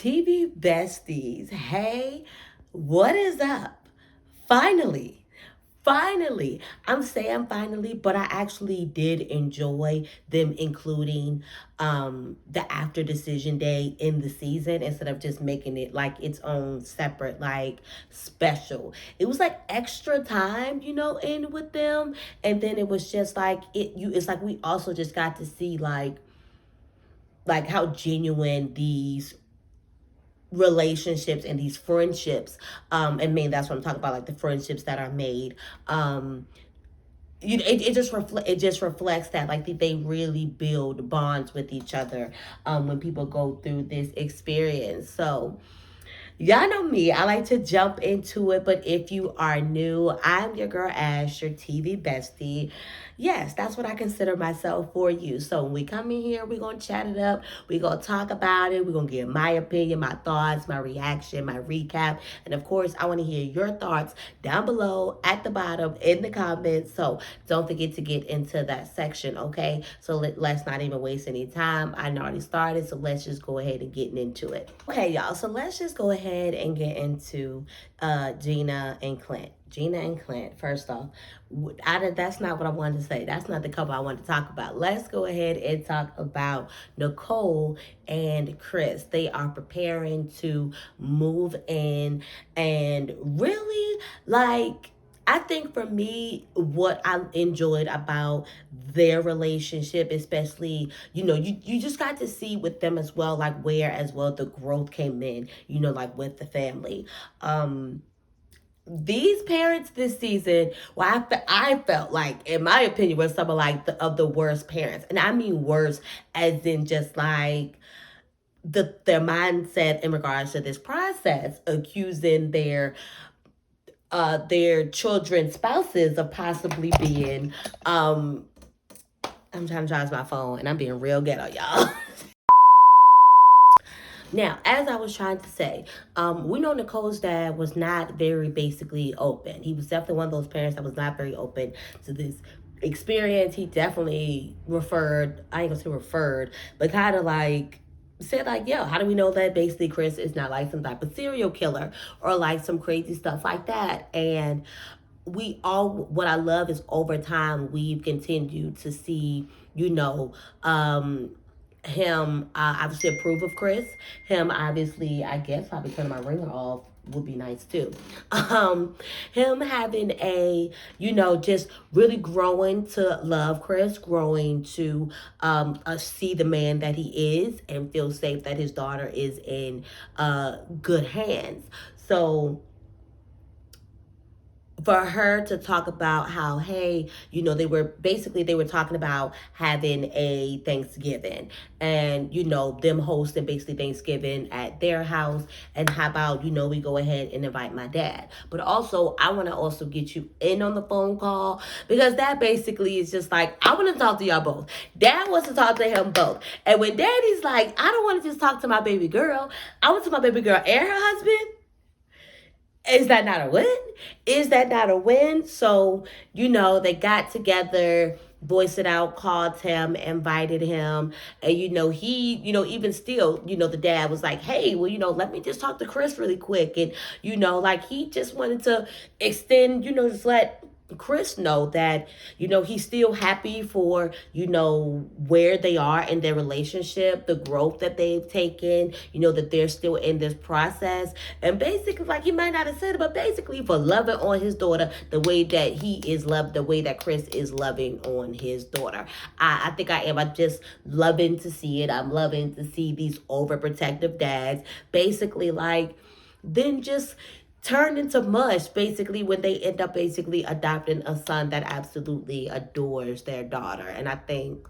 TV besties, hey, what is up? Finally, finally, I'm saying finally, but I actually did enjoy them including the after decision day in the season instead of just making it like its own separate like special. It was like extra time, in with them, and then it was just like it's like we also just got to see like how genuine these relationships and these friendships and that's what I'm talking about, like the friendships that are made. It just reflects that like they really build bonds with each other when people go through this experience. So y'all know me. I like to jump into it, but if you are new, I'm your girl Ash, your TV bestie. Yes, that's what I consider myself for you. So when we come in here, we're going to chat it up. We're going to talk about it. We're going to give my opinion, my thoughts, my reaction, my recap. And of course, I want to hear your thoughts down below at the bottom in the comments. So don't forget to get into that section, okay? So let's not even waste any time. I already started, so let's just go ahead and get into it. Okay, y'all, so let's just go ahead and get into Gina and Clint. Gina and Clint, first off, that's not what I wanted to say. That's not the couple I wanted to talk about. Let's go ahead and talk about Nicole and Chris. They are preparing to move in, and really, like, I think for me, what I enjoyed about their relationship, especially, you just got to see with them as well, like where as well the growth came in, like with the family. These parents this season, well, I felt like, in my opinion, were some of like of the worst parents, and I mean worse, as in just like their mindset in regards to this process, accusing their children's spouses of possibly being I'm trying to charge my phone and I'm being real ghetto, y'all. Now, as I was trying to say, we know Nicole's dad was not very basically open. He was definitely one of those parents that was not very open to this experience. He definitely referred, I ain't gonna say referred, but kind of like said like, yo, how do we know that basically Chris is not like some type of serial killer or like some crazy stuff like that? And what I love is over time we've continued to see, him obviously approve of Chris. Him obviously, I guess probably turning my ringer off would be nice too. Him having just really growing to love Chris, growing to see the man that he is and feel safe that his daughter is in good hands. So for her to talk about how, hey, they were talking about having a Thanksgiving and, them hosting basically Thanksgiving at their house. And how about, we go ahead and invite my dad. But also, I want to also get you in on the phone call because that basically is just like, I want to talk to y'all both. Dad wants to talk to him both. And when daddy's like, I don't want to just talk to my baby girl, I want to my baby girl and her husband. Is that not a win? Is that not a win? So, they got together, voiced it out, called him, invited him. And, he, even still, the dad was like, hey, well, let me just talk to Chris really quick. And, like he just wanted to extend, just let Chris know that, he's still happy for, where they are in their relationship, the growth that they've taken, that they're still in this process. And basically, like he might not have said it, but basically for loving on his daughter the way that he is loved, the way that Chris is loving on his daughter. I think I am. I'm just loving to see it. I'm loving to see these overprotective dads basically like then just turned into mush basically when they end up basically adopting a son that absolutely adores their daughter. And I think,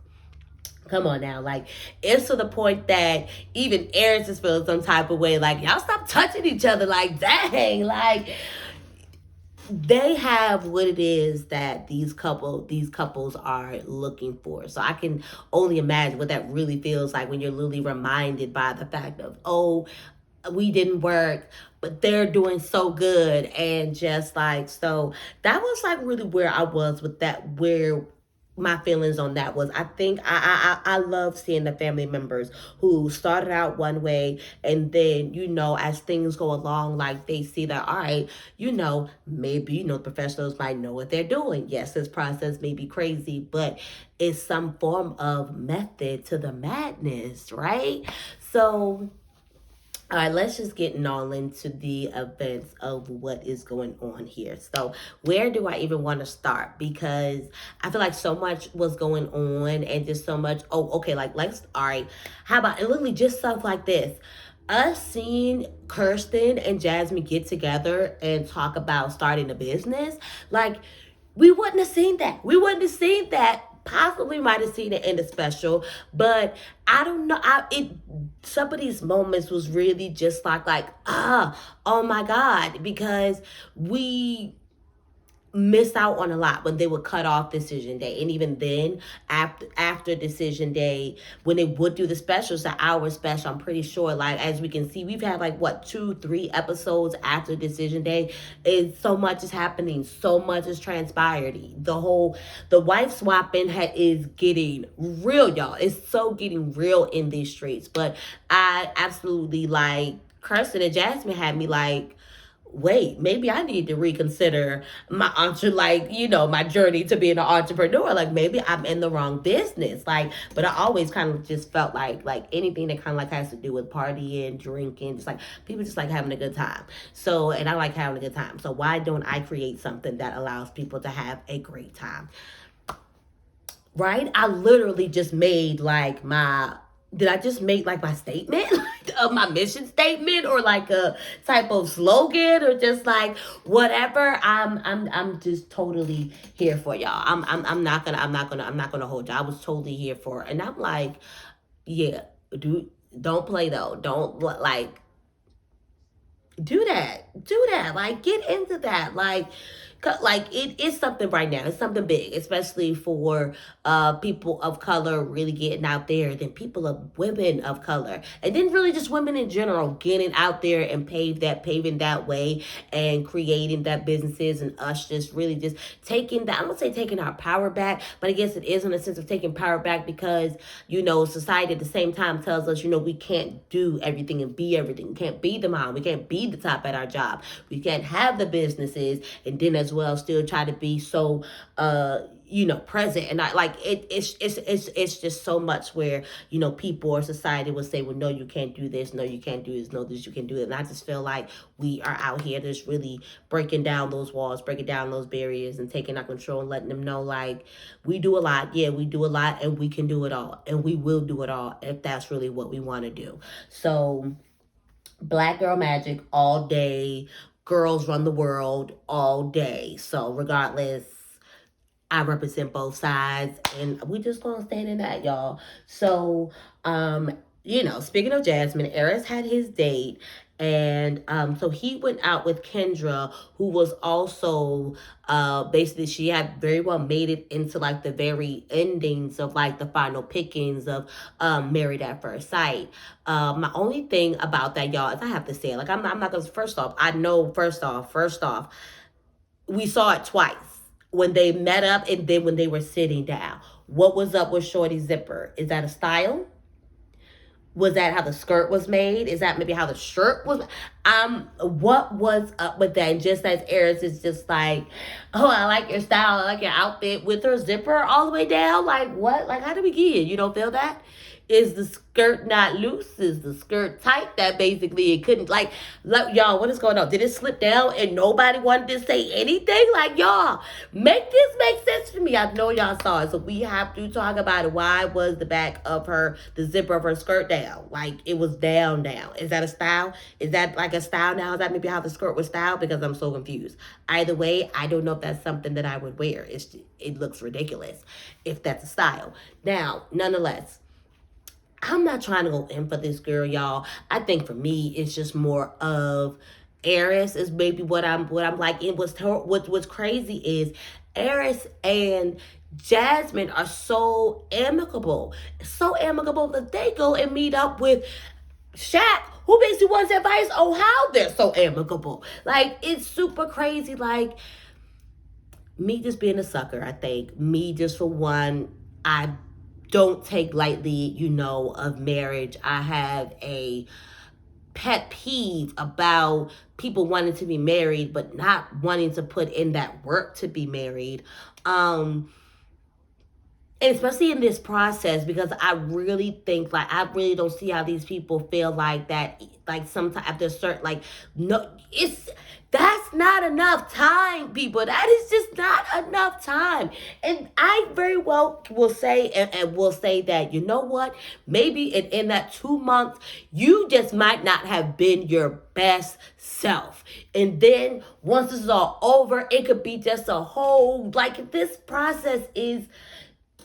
come on now, like it's to the point that even Aaron's is feeling some type of way, like y'all stop touching each other, like dang, like they have what it is that these couples are looking for. So I can only imagine what that really feels like when you're literally reminded by the fact of, oh, we didn't work, but they're doing so good. And just like, so that was like really where I was with that, where my feelings on that was, I think I love seeing the family members who started out one way, and then, as things go along, like they see that, all right, maybe, professionals might know what they're doing. Yes, this process may be crazy, but it's some form of method to the madness, right? So, all right, let's just get all into the events of what is going on here. So, where do I even want to start? Because I feel like so much was going on, and just so much. Oh, okay, like all right, how about, and literally just stuff like this. Us seeing Kirsten and Jasmine get together and talk about starting a business, like, we wouldn't have seen that. We wouldn't have seen that. Possibly might have seen it in the special, but I don't know. Some of these moments was really just oh my God, because we missed out on a lot when they would cut off decision day. And even then, after decision day, when they would do the specials, the hour special, I'm pretty sure, like, as we can see, we've had like what, 2-3 episodes after decision day. And so much is happening, so much is transpired. The wife swapping is getting real, y'all. It's so getting real in these streets. But I absolutely, like, Kirsten and Jasmine had me like, wait, maybe I need to reconsider my journey to being an entrepreneur. Like, maybe I'm in the wrong business. Like, but I always kind of just felt like anything that kind of like has to do with partying, drinking, just like people just like having a good time. So, and I like having a good time. So why don't I create something that allows people to have a great time? Right? I literally just made like did I just make like my statement of my mission statement, or like a type of slogan, or just like whatever? I'm just totally here for y'all. I'm not gonna hold y'all. I was totally here for it. And I'm like, yeah, don't play though. Don't like do that, like get into that, like it is something right now. It's something big, especially for people of color really getting out there, then people of women of color, and then really just women in general getting out there and paving that way and creating that businesses, and us just really just taking that, I'm gonna say taking our power back, but I guess it is in a sense of taking power back, because society at the same time tells us we can't do everything and be everything. We can't be the mom, we can't be the top at our job, we can't have the businesses, and then as well still try to be so present. And I like it's just so much where people or society will say, well, no, you can't do this, no, you can't do this, no, this, you can do it. And I just feel like we are out here just really breaking down those walls, breaking down those barriers, and taking our control, and letting them know, like, we do a lot. Yeah, we do a lot, and we can do it all, and we will do it all if that's really what we want to do. So, Black girl magic all day. Girls run the world all day. So regardless, I represent both sides, and we just gonna stand in that, y'all. So, speaking of Jasmine, Eris had his date, and so he went out with Kendra, who was also basically, she had very well made it into like the very endings of like the final pickings of Married at First Sight. My only thing about that, y'all, is I have to say, like, I'm not gonna, first off, I know, first off, we saw it twice, when they met up and then when they were sitting down. What was up with Shorty's zipper? Is that a style? Was that how the skirt was made? Is that maybe how the shirt was? What was up with that? And just as Eris is just like, oh, I like your style, I like your outfit, with her zipper all the way down. Like, what? Like, how do we get it? You don't feel that? Is the skirt not loose? Is the skirt tight? That basically it couldn't, like y'all, what is going on? Did it slip down and nobody wanted to say anything? Like, y'all, make this make sense to me. I know y'all saw it, so we have to talk about it. Why was the back of the zipper of her skirt down? Like, it was down. Is that a style? Is that like a style now? Is that maybe how the skirt was styled? Because I'm so confused. Either way, I don't know if that's something that I would wear. It looks ridiculous if that's a style. Now, nonetheless, I'm not trying to go in for this girl, y'all. I think for me, it's just more of Eris is maybe what I'm like. It was what's crazy is Eris and Jasmine are so amicable that they go and meet up with Shaq, who basically wants advice on how they're so amicable. Like, it's super crazy. Like, me just being a sucker, I think. Me just for one, I don't take lightly, of marriage. I have a pet peeve about people wanting to be married but not wanting to put in that work to be married. Um and especially in this process, because I really think, like, I really don't see how these people feel like that, like sometimes after a certain, like, no, it's that's not enough time, people. That is just not enough time. And I very well will say, and will say that, you know what, maybe in that 2 months you just might not have been your best self, and then once this is all over, it could be just a whole, like, this process is,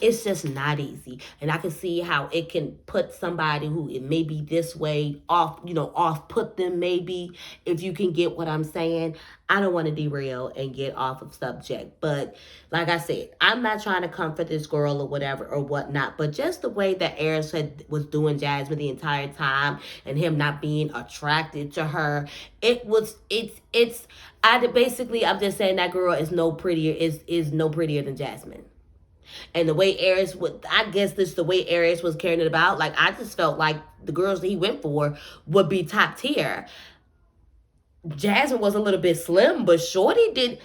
it's just not easy. And I can see how it can put somebody who it may be this way off, off put them, maybe, if you can get what I'm saying. I don't want to derail and get off of subject. But like I said, I'm not trying to comfort this girl or whatever or whatnot. But just the way that Eris was doing Jasmine the entire time, and him not being attracted to her, I'm just saying that girl is no prettier, is no prettier than Jasmine. And the way Aries would, I guess this the way Aries was carrying it about. Like, I just felt like the girls that he went for would be top tier. Jasmine was a little bit slim, but Shorty did.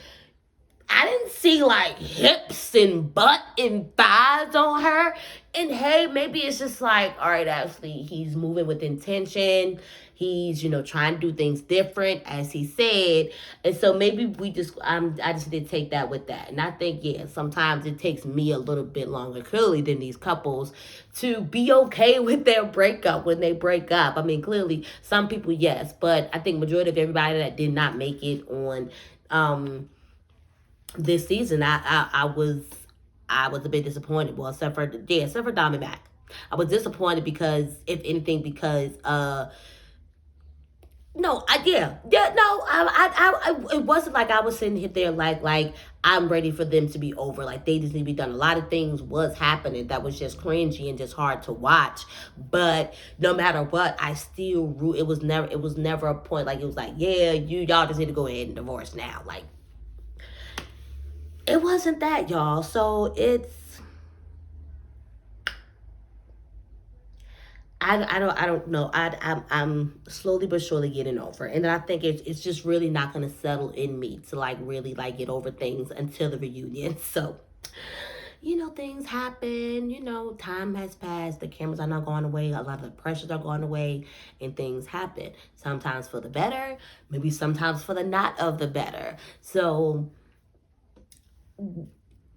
I didn't see like hips and butt and thighs on her. And hey, maybe it's just like, all right, actually, he's moving with intention. He's, trying to do things different, as he said. And so maybe I just did take that with that. And I think, yeah, sometimes it takes me a little bit longer, clearly, than these couples to be okay with their breakup when they break up. I mean, clearly, some people, yes. But I think majority of everybody that did not make it on, this season, I was a bit disappointed. Well, except for Diamondback, I was disappointed because, if anything, because no, it wasn't like I was sitting there like I'm ready for them to be over. Like, they just need to be done. A lot of things was happening that was just cringy and just hard to watch. But no matter what, I still root. It was never a point like it was like, yeah, y'all just need to go ahead and divorce now. Like, it wasn't that, y'all. So I don't know. I'm slowly but surely getting over, and I think it's just really not gonna settle in me to, like, really, like, get over things until the reunion. So, things happen. Time has passed. The cameras are not going away. A lot of the pressures are going away, and things happen. Sometimes for the better, maybe sometimes for the not of the better. So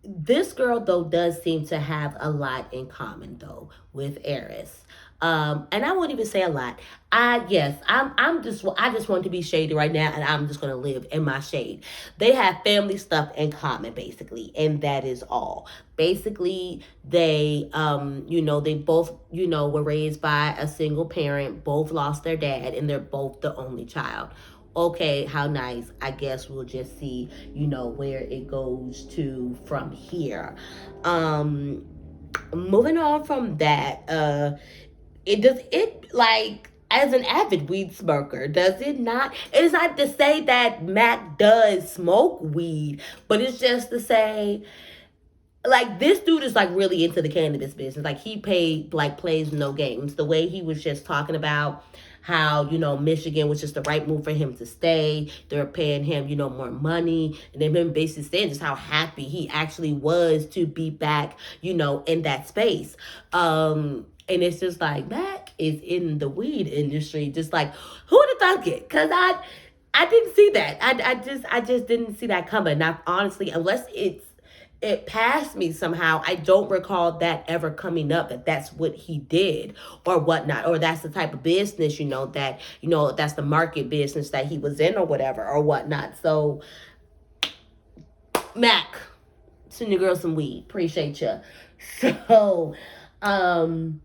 this girl, though, does seem to have a lot in common, though, with Eris. And I won't even say a lot. I just want to be shady right now, and I'm just gonna live in my shade. They have family stuff in common, basically, and that is all. Basically, they both, were raised by a single parent, both lost their dad, and they're both the only child. Okay, how nice. I guess we'll just see, where it goes to from here. Um, Moving on from that, like, as an avid weed smoker, does it not? It's not to say that Mac does smoke weed, but it's just to say, like, this dude is, like, really into the cannabis business. Like, plays no games. The way he was just talking about how, Michigan was just the right move for him to stay. They're paying him, more money. And then him basically saying just how happy he actually was to be back, in that space. And it's just like, Mac is in the weed industry. Just like, who would have thunk it? Because I didn't see that. I just didn't see that coming. Now, honestly, unless it passed me somehow, I don't recall that ever coming up, that that's what he did or whatnot, or that's the type of business, that's the market business that he was in or whatever or whatnot. So, Mac, send your girl some weed. Appreciate you. So, um,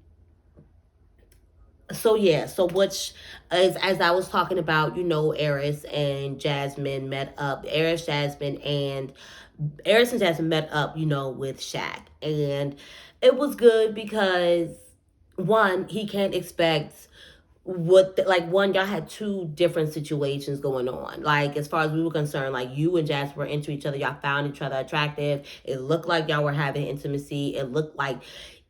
so yeah, so which, as I was talking about, Eris and Jasmine met up. Eris and Jasmine met up, with Shaq. And it was good because, one, he can't expect like one, y'all had two different situations going on. Like as far as we were concerned, like you and Jasper were into each other, y'all found each other attractive. It looked like y'all were having intimacy. It looked like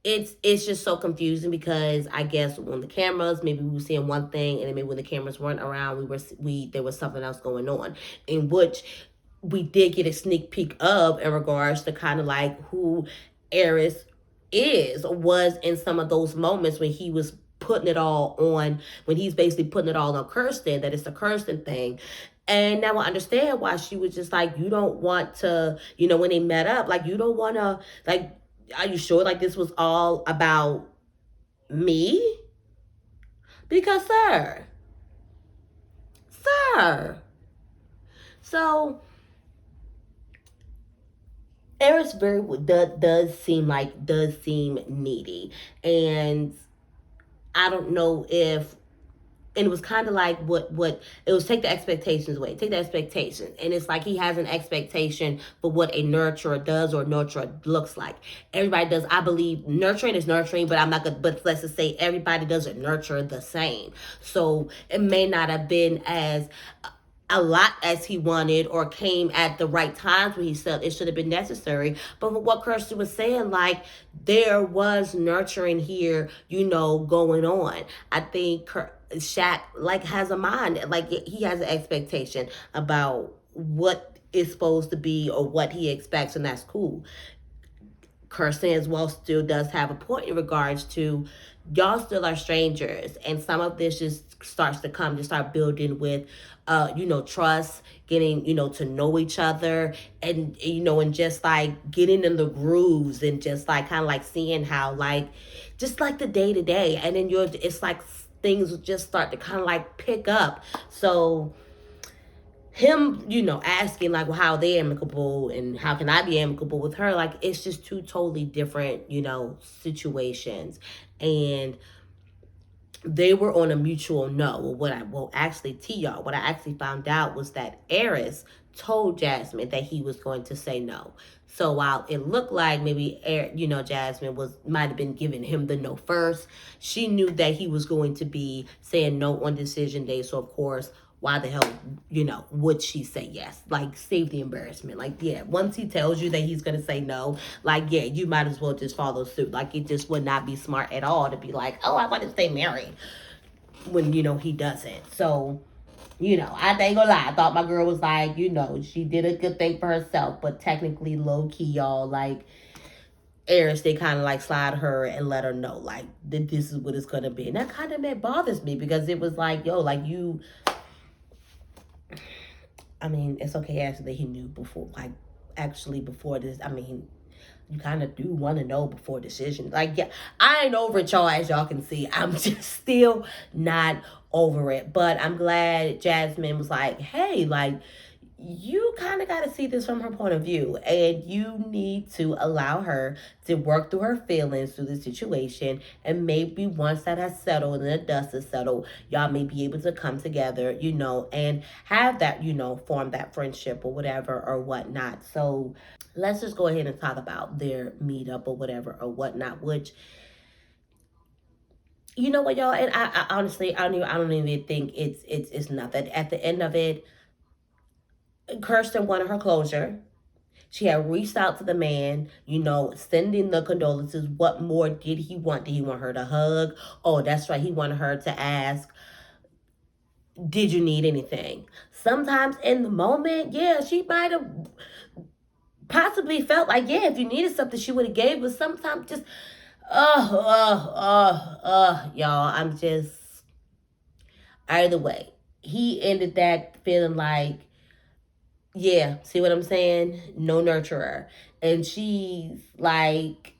it's just so confusing because I guess when the cameras, maybe we were seeing one thing, and then maybe when the cameras weren't around, there was something else going on, in which we did get a sneak peek of in regards to kind of like who Eris is or was in some of those moments when he was putting it all on, when he's basically putting it all on Kirsten, that it's the Kirsten thing. And now I understand why she was just like, you don't want to, when they met up, like, you don't want to, like, are you sure like this was all about me? Because, sir. So, Eris very does seem needy, and I don't know if, and it was kind of like what it was, take the expectations away, take the expectations, and it's like he has an expectation for what a nurturer does or nurturer looks like. Everybody does, I believe, nurturing is nurturing, but I'm not gonna, but let's just say everybody doesn't nurture the same. So it may not have been as a lot as he wanted or came at the right times when he felt it should have been necessary. But what Kirsten was saying, like, there was nurturing here, going on. I think Shaq, like, has a mind, like, he has an expectation about what is supposed to be or what he expects, and that's cool. Kirsten as well still does have a point in regards to y'all still are strangers, and some of this just starts to come, just start building with trust, getting to know each other, and and just like getting in the grooves, and just like kind of like seeing how, like, just like the day to day, and then it's like things just start to kind of like pick up. So him, asking like, well, how they amicable and how can I be amicable with her? Like, it's just two totally different, situations. And they were on a mutual no. Actually, y'all, what I actually found out was that Eris told Jasmine that he was going to say no. So while it looked like maybe, Jasmine might have been giving him the no first, she knew that he was going to be saying no on decision day. So of course, why the hell, would she say yes? Like, save the embarrassment. Like, yeah, once he tells you that he's going to say no, like, yeah, you might as well just follow suit. Like, it just would not be smart at all to be like, oh, I want to stay married when, he doesn't. So, I ain't gonna lie. I thought my girl was like, she did a good thing for herself, but technically, low key, y'all, like, Eris, they kind of like slide her and let her know, like, that this is what it's gonna be. And that kind of bothers me because it was like, yo, like, I mean, it's okay actually that he knew before, like, actually before this. I mean, you kind of do want to know before decision. Like, yeah, I ain't over it, y'all, as y'all can see. I'm just still not over it. But I'm glad Jasmine was like, hey, like, you kind of got to see this from her point of view, and you need to allow her to work through her feelings through the situation, and maybe once that has settled and the dust is settled, y'all may be able to come together, and have that, form that friendship or whatever or whatnot. So let's just go ahead and talk about their meetup or whatever or whatnot, which, you know what, y'all, and I honestly, I don't even think it's nothing. At the end of it, Kirsten wanted her closure. She had reached out to the man, sending the condolences. What more did he want? Did he want her to hug? Oh, that's right. He wanted her to ask, did you need anything? Sometimes in the moment, yeah, she might have possibly felt like, yeah, if you needed something, she would have gave. But sometimes just, y'all, I'm just, either way. He ended that feeling like, yeah, see what I'm saying? No nurturer. And she's like,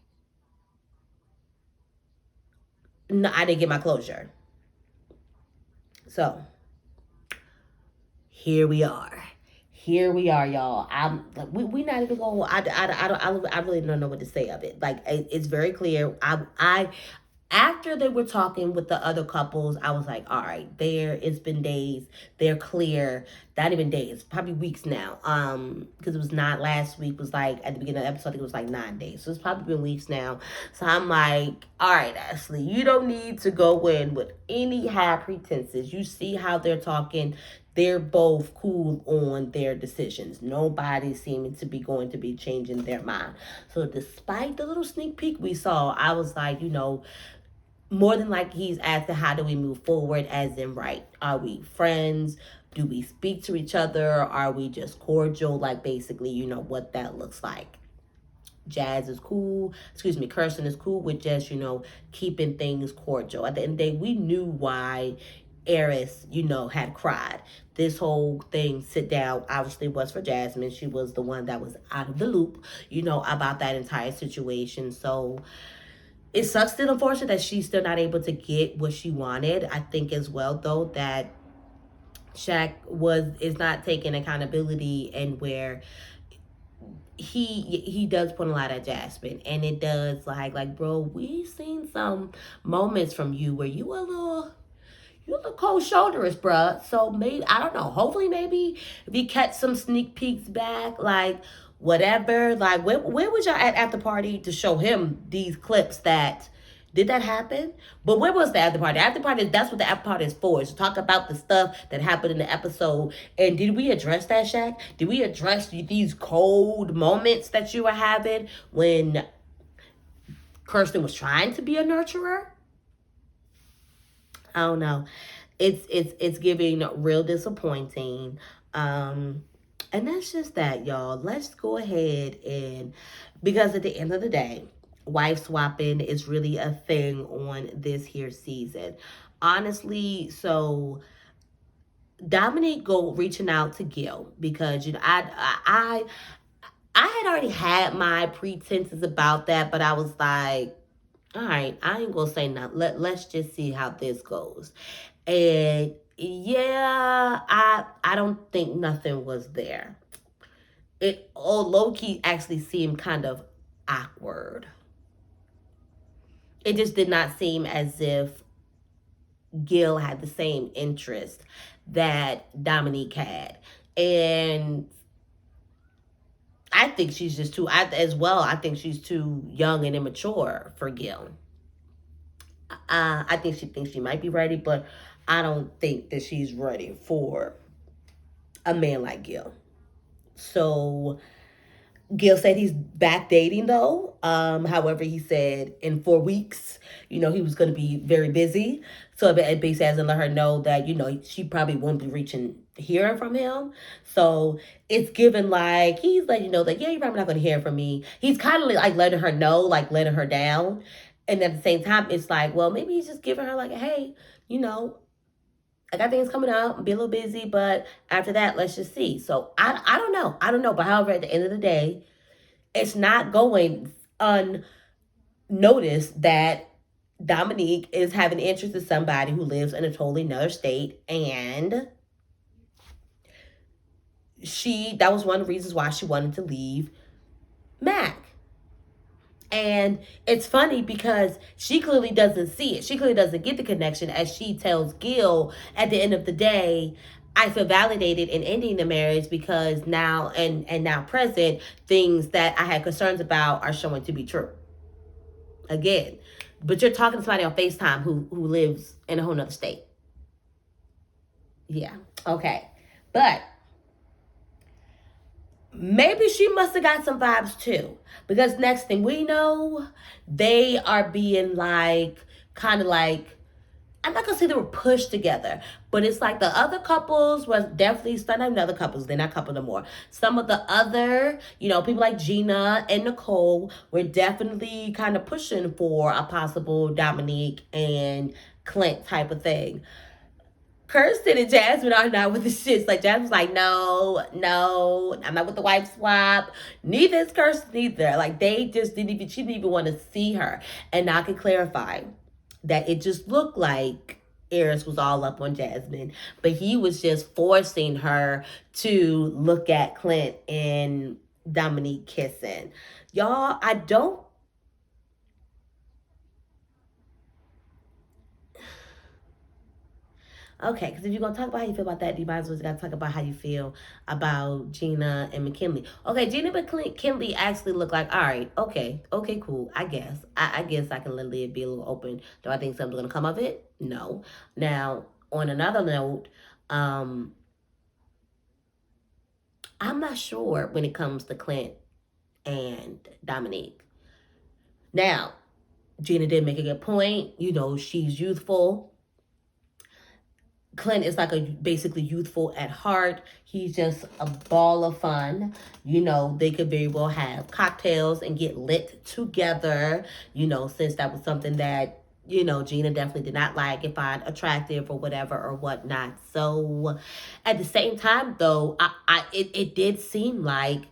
no, I didn't get my closure. So here we are. Here we are, y'all. I'm like, we not even going. I really don't know what to say of it. Like, it's very clear. After they were talking with the other couples, I was like, all right, it's been days. They're clear. Not even days, probably weeks now. Because it was not last week, was like at the beginning of the episode, I think it was like 9 days. So it's probably been weeks now. So I'm like, all right, Ashley, you don't need to go in with any high pretenses. You see how they're talking. They're both cool on their decisions. Nobody's seeming to be going to be changing their mind. So despite the little sneak peek we saw, I was like, more than like he's asking, how do we move forward? As in, right, are we friends? Do we speak to each other? Are we just cordial? Like, basically, what that looks like. Jazz is cool, Kirsten is cool with just, keeping things cordial. At the end of the day, we knew why Eris, had cried. This whole thing, sit down, obviously was for Jasmine. She was the one that was out of the loop, about that entire situation. So it sucks still, unfortunate that she's still not able to get what she wanted. I think as well, though, that Shaq is not taking accountability, and where he does put a lot of Jasmine, and it does like bro, we seen some moments from you where you a little cold shoulderous, bruh. So maybe, I don't know. Hopefully, maybe if you catch some sneak peeks back, like whatever. Like, where was y'all at after party to show him these clips? Did that happen? But where was the after party? After party, that's what the after party is for. Is to talk about the stuff that happened in the episode. And did we address that, Shaq? Did we address these cold moments that you were having when Kirsten was trying to be a nurturer? I don't know. It's giving real disappointing. And that's just that, y'all. Let's go ahead, and because at the end of the day, wife swapping is really a thing on this here season. Honestly, so Dominique go reaching out to Gil because I had already had my pretenses about that, but I was like, all right, I ain't gonna say nothing. Let's just see how this goes. And yeah, I don't think nothing was there. Low key actually seemed kind of awkward. It just did not seem as if Gil had the same interest that Dominique had. And I think she's just too, I think she's too young and immature for Gil. I think she thinks she might be ready, but I don't think that she's ready for a man like Gil. So Gil said he's back dating though. However, he said in 4 weeks, he was going to be very busy. So it basically has to let her know that, she probably won't be hearing from him. So it's given like, he's letting you know that, yeah, you're probably not going to hear from me. He's kind of like letting her know, like letting her down. And at the same time, it's like, well, maybe he's just giving her like, hey, I got things coming up. I'll be a little busy, but after that, let's just see. So I don't know. I don't know. But however, at the end of the day, it's not going unnoticed that Dominique is having interest in somebody who lives in a totally another state. And that was one of the reasons why she wanted to leave Mac. And it's funny because she clearly doesn't see it. She clearly doesn't get the connection, as she tells Gil at the end of the day, I feel validated in ending the marriage because now and now present, things that I had concerns about are showing to be true. Again, but you're talking to somebody on FaceTime who lives in a whole nother state. Yeah. Okay. But maybe she must have got some vibes too. Because next thing we know, they are being like, kind of like, I'm not going to say they were pushed together, but it's like the other couples was definitely, not even other couples, they're not couple no more. Some of the other, people like Gina and Nicole were definitely kind of pushing for a possible Dominique and Clint type of thing. Kirsten and Jasmine are not with the shits. Like, Jasmine's like, no, I'm not with the wife swap. Neither is Kirsten either. Like, they just she didn't even want to see her. And now I can clarify that it just looked like Eris was all up on Jasmine, but he was just forcing her to look at Clint and Dominique kissing. Y'all, I don't Okay, because if you're gonna talk about how you feel about that, you might as well gotta talk about how you feel about Gina and McKinley. Okay, Gina and McKinley actually look like, all right, okay, cool. I guess. I guess I can let it be a little open. Do I think something's gonna come of it? No. Now, on another note, um, I'm not sure when it comes to Clint and Dominique. Now, Gina did make a good point. You know, she's youthful. Clint is like a basically youthful at heart. He's just a ball of fun. You know, they could very well have cocktails and get lit together. You know, since that was something that Gina definitely did not like and find attractive or whatever or whatnot. So, at the same time, though, it did seem like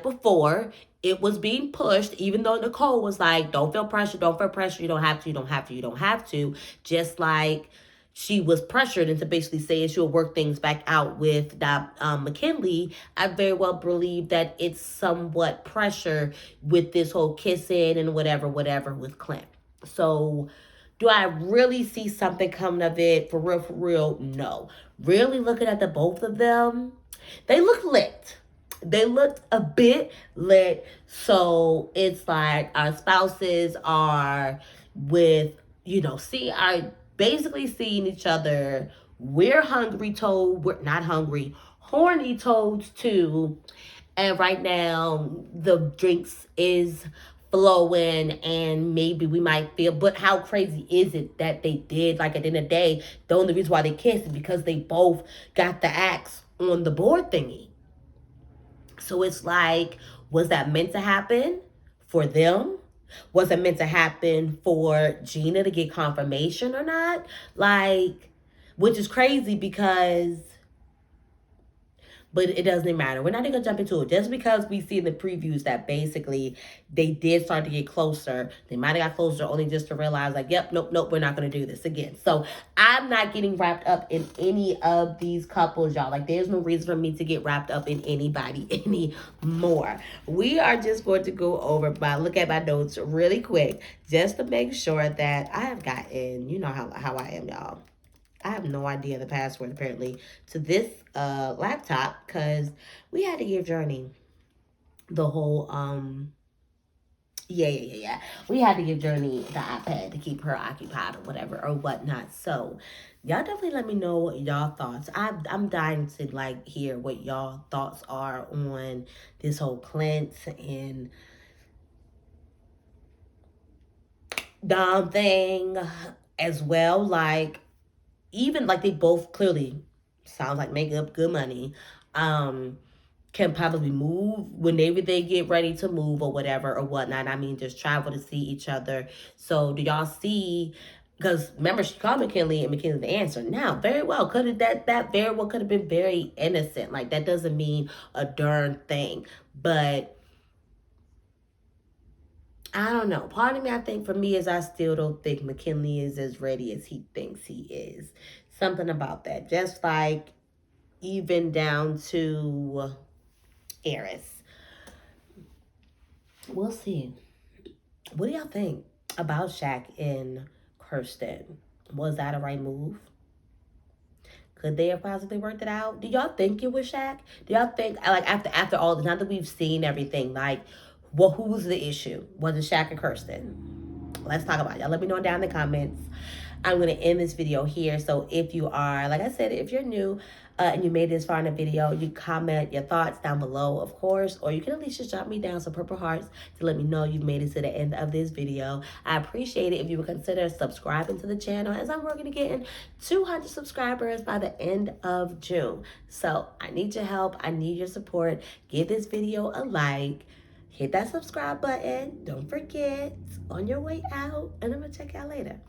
before, it was being pushed, even though Nicole was like, don't feel pressure, don't feel pressure, you don't have to, you don't have to, you don't have to. Just like she was pressured into basically saying she'll work things back out with that McKinley, I very well believe that it's somewhat pressure with this whole kissing and whatever with Clint. So do I really see something coming of it? For real, no. Really looking at the both of them, they look lit. They looked a bit lit. So it's like our spouses are with, are basically seeing each other. We're hungry toad. We're not hungry. Horny toads too. And right now the drinks is flowing and maybe we might feel, but how crazy is it that they did, like at the end of the day, the only reason why they kissed is because they both got the axe on the board thingy. So it's like, was that meant to happen for them? Was it meant to happen for Gina to get confirmation or not? Like, which is crazy because, but it doesn't matter. We're not even gonna jump into it. Just because we see in the previews that basically they did start to get closer. They might have got closer only just to realize like, yep, nope, we're not gonna do this again. So I'm not getting wrapped up in any of these couples, y'all. Like there's no reason for me to get wrapped up in anybody anymore. We are just going to go over look at my notes really quick just to make sure that I have gotten, you know how I am, y'all. I have no idea the password apparently to this laptop because we had to give Journey the whole yeah. We had to give Journey the iPad to keep her occupied or whatever or whatnot. So y'all definitely let me know what y'all thoughts. I'm dying to like hear what y'all thoughts are on this whole Clint and Dom thing as well. Like even like they both clearly sounds like make up good money. Can probably move whenever they get ready to move or whatever or whatnot. I mean, just travel to see each other. So do y'all see? Because remember, she called McKinley and McKinley the answer. Now, very well, could have that very well could have been very innocent. Like that doesn't mean a darn thing. But I don't know. Part of me, I think for me is I still don't think McKinley is as ready as he thinks he is. Something about that. Just like even down to Eris. We'll see. What do y'all think about Shaq and Kirsten? Was that a right move? Could they have possibly worked it out? Do y'all think it was Shaq? Do y'all think like after all the time that we've seen everything, like who was the issue? Was it Shaq or Kirsten? Let's talk about it. Y'all let me know down in the comments. I'm going to end this video here. So if you are, like I said, if you're new and you made this far in the video, you comment your thoughts down below, of course, or you can at least just drop me down some purple hearts to let me know you've made it to the end of this video. I appreciate it if you would consider subscribing to the channel as I'm working to get in 200 subscribers by the end of June. So I need your help. I need your support. Give this video a like. Hit that subscribe button. Don't forget on your way out. And I'm going to check y'all later.